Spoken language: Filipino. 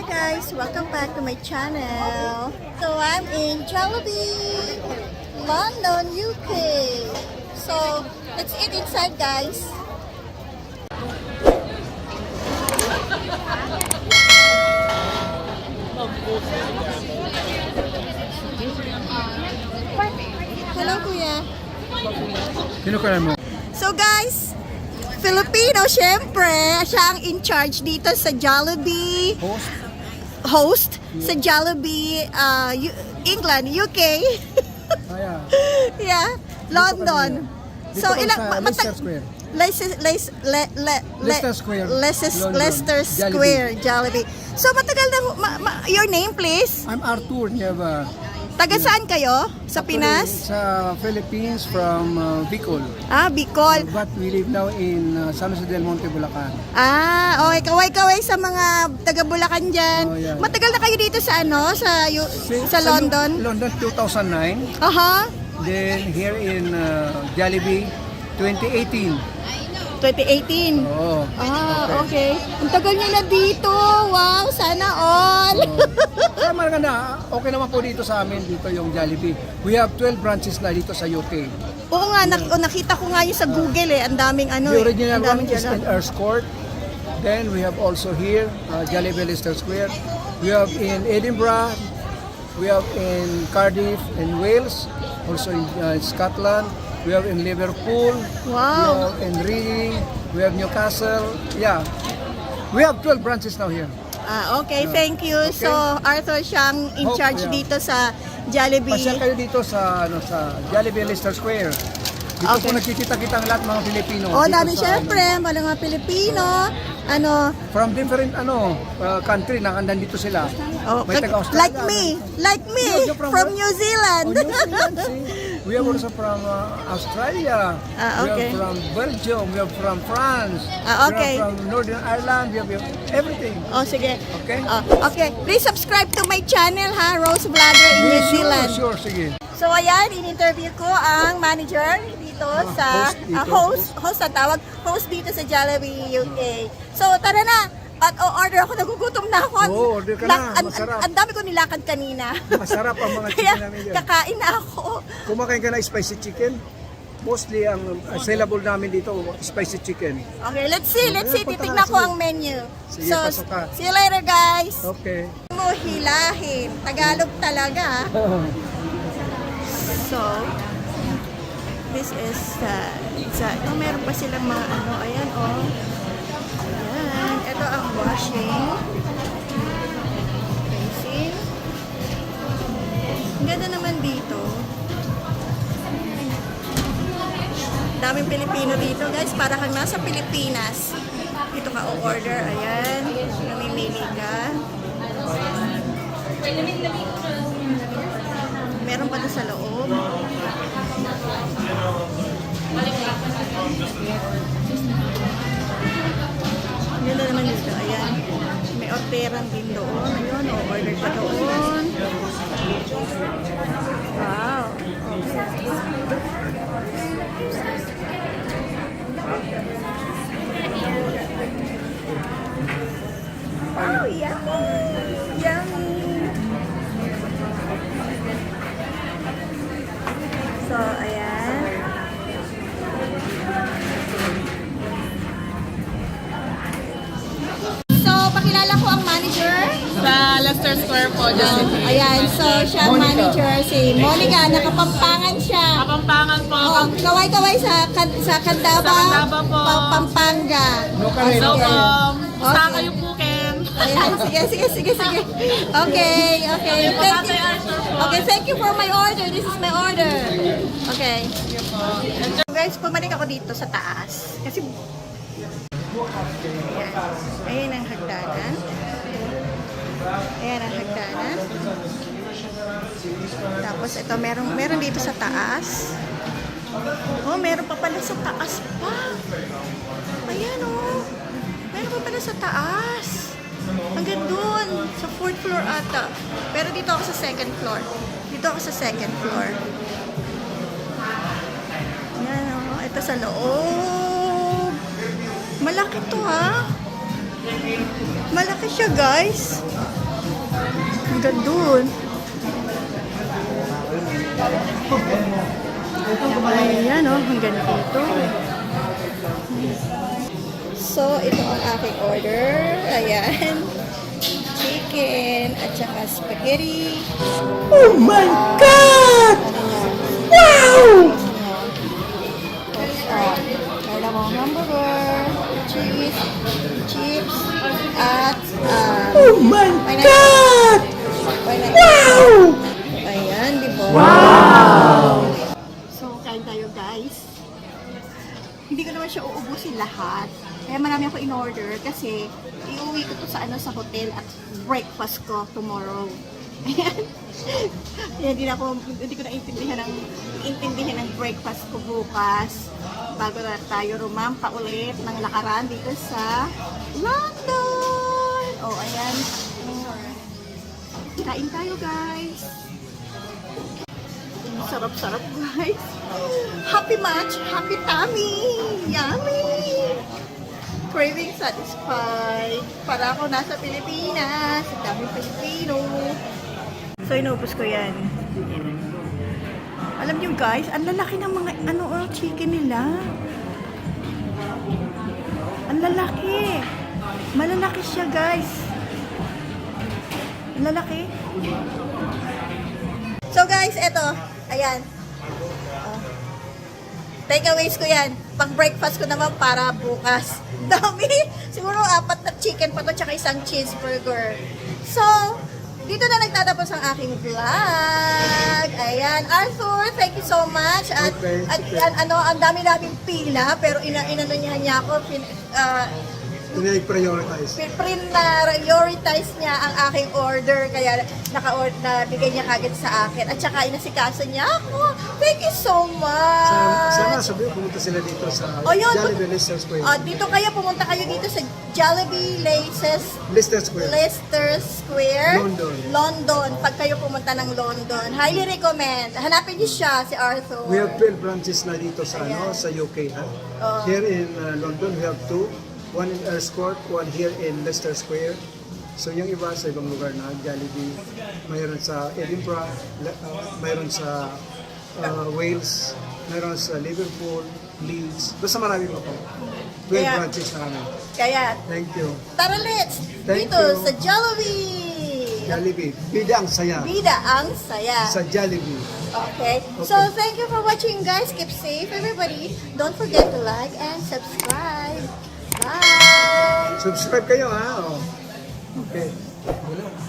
Hi guys, welcome back to my channel. So I'm in Jollibee, London, UK. So let's eat inside, guys. Hello, Kuya. Kinukuha mo. So guys, Filipino, syempre, siya ang in charge dito sa Jollibee. Host sa Jollibee, England, UK. Yeah, London. So ilang Leicester Square. Leicester Square, Jollibee. So matagal na your name please? I'm Arthur Nieva. Taga saan kayo? Sa Pinas? Sa Philippines from Bicol. Bicol. But we live now in San Jose del Monte, Bulacan. Okay. Kaway-kaway sa mga taga Bulacan dyan. Oh, yeah. Matagal na kayo dito sa sa London? London 2009. Then here in Jollibee 2018. 2018. Oo. Okay. Ang tagal niya na dito. Wow, sana all. Tama na. Okay naman po dito sa amin, dito yung Jollibee. We have 12 branches na dito sa UK. Oo nga, nakita ko nga yun sa Google eh. Ang daming The original ang one daming is in Earls Court. Then we have also here, Jollibee Leicester Square. We have in Edinburgh. We have in Cardiff in Wales. Also in Scotland. We have in Liverpool. Wow. We have in Reading. We have Newcastle. Yeah. We have 12 branches now here. Okay, thank you. Okay. So, Arthur siyang in charge dito sa Jollibee. Pasya kayo dito sa Jollibee Leicester Square. Dito po nakikita-kita ang lahat mga Pilipino. Dami syempre, mga Pilipino. From different country, nakandan dito sila. May taga-Australia. Like me, You're from New Zealand. New Zealand, see? We are also from Australia. Okay. We are from Belgium. We are from France. Okay. We are from Northern Ireland. We have everything. Sige. Okay? Okay. Please subscribe to my channel, Rose Vlogger in New Zealand. Sure, sige. So ayan, in-interview ko ang manager dito sa host ang tawag, host dito sa Jollibee UK. So tara na. At order ako, nagugutom na ako. Order ka na, masarap. Ang dami ko nilakad kanina. Masarap ang mga Kaya chicken namin dyan. kakain na ako. Kumakain ka na spicy chicken. Mostly ang available namin dito, spicy chicken. Okay, let's see. Titignan ko ang menu. Sige, pasok ka. See you later, guys. Okay. Mo hilahin. Tagalog talaga. So, this is meron pa silang mga ayan, Ayan. Ito ang washing. Basin. Ang ganda naman dito. Daming Pilipino dito, guys. Para kang nasa Pilipinas. Dito ka o-order. Ayan. Namimili ka. Meron pa doon sa loob. Ganda naman dito. Ayan. May orderan din doon. Ayun. O-order ka doon. Wow. Oh, yummy! Yummy! So, ayan. So, pakilala ko ang manager. Sa Leicester Square po, Jollibee. Ayan, so siya ang manager, si Monica. Nakapampangan siya. Kapampangan po. Kaway-kaway sa Candaba, Sa Candaba po. Pampanga. So, Okay. saan kayo po, Ken? Ayan, sige. Okay. Thank you for my order. This is my order. Okay. Guys, pumalik ako dito sa taas. Kasi, ayan ang hagdanan. Tapos ito, meron dito sa taas. Meron pa pala sa taas pa. Ayan meron pa pala sa taas. Hanggang dun, sa 4th floor ata. Pero dito ako sa 2nd floor. Ayan ito sa loob. Malaki to ha. Malaki siya, guys. Hanggang dun. Ayan, oh. Hanggang dito. So, ito ang aking order. Ayan. Chicken at saka spaghetti. Oh my God! Wow! Meron akong hamburger, cheese, chips, at Oh my God! Wow! Ayan, di ba? Wow! So, kain tayo, guys. Hindi ko naman siya uubusin lahat. Kaya marami ako in-order kasi iuwi ko to sa sa hotel at breakfast ko tomorrow. Ayan. Kaya hindi ko naintindihan ng breakfast ko bukas bago na tayo rumampa ulit ng lakaran dito sa London. Oh, ayan. Kain tayo, guys. Sarap-sarap, guys. Happy match, happy tummy. Yummy. Craving satisfied. Para ako nasa Pilipinas. Ang daming Pilipino. So, inubos ko yan. Alam niyo, guys, ang lalaki ng mga chicken nila. Ang lalaki. Malalaki siya, guys. Ang lalaki. So, guys, eto. Ayan. Takeaways ko yan. Pang breakfast ko naman para bukas. Dami. Siguro 4 na chicken pa to tsaka isang cheeseburger. So, dito na nagtatapos ang aking vlog. Ayan. Arthur, thank you so much. At, Okay, ang dami-daming pila pero inano niya ako. Prioritize. Prioritize niya ang aking order kaya nabigay niya kagad sa akin at saka inasikaso niya ako. Thank you so much. Sana sabi ko pumunta sila dito sa Oh, yun. Jollibee Leicester Square. Pumunta kayo dito sa Jollibee Leicester Square. Leicester Square, London. Pag kayo pumunta ng London, highly recommend. Hanapin niyo siya, si Arthur. We have 12 branches na dito sa sa UK. Oh. Here in London we have 2. One in Earls Court, one here in Leicester Square. So yung iba sa ibang lugar na Jollibee, mayroon sa Edinburgh, mayroon sa Wales, mayroon sa Liverpool, Leeds. Basta marami pa po. 12 Kaya- branches na kami. Kaya, Thank you. tara let's! Thank Dito you. sa Jollibee! Jollibee. Bida ang saya. Bida ang saya. Sa Jollibee. Okay. So, thank you for watching, guys. Keep safe, everybody. Don't forget to like and subscribe. Bye! Subscribe kayo ha. Oh. Okay. Wala.